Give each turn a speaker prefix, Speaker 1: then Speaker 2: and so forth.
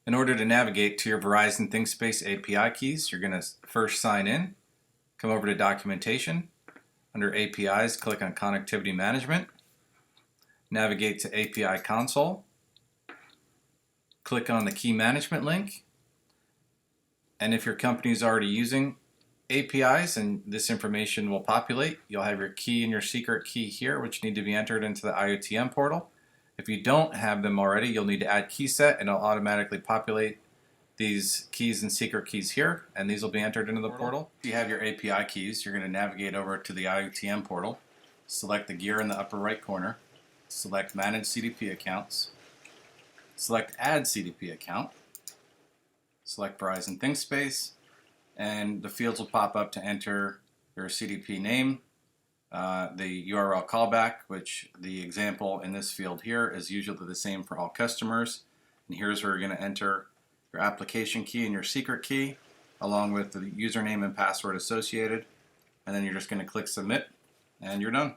Speaker 1: In order to navigate to your Verizon Thingspace API keys, you're going to first sign in, come over to Documentation. Under APIs, click on Connectivity Management. Navigate to API Console. Click on the Key Management link. And if your company is already using APIs and this information will populate, you'll have your key and your secret key here, which need to be entered into the IoTM portal. If you don't have them already, you'll need to add key set and it'll automatically populate these keys and secret keys here, and these will be entered into the portal. If you have your API keys, you're going to navigate over to the IoTM portal, select the gear in the upper right corner, select Manage CDP Accounts, select Add CDP Account, select Verizon Thingspace, and the fields will pop up to enter your CDP name, the URL callback, which the example in this field here is usually the same for all customers. And here's where you're going to enter your application key and your secret key, along with the username and password associated. And then you're just going to click Submit, and you're done.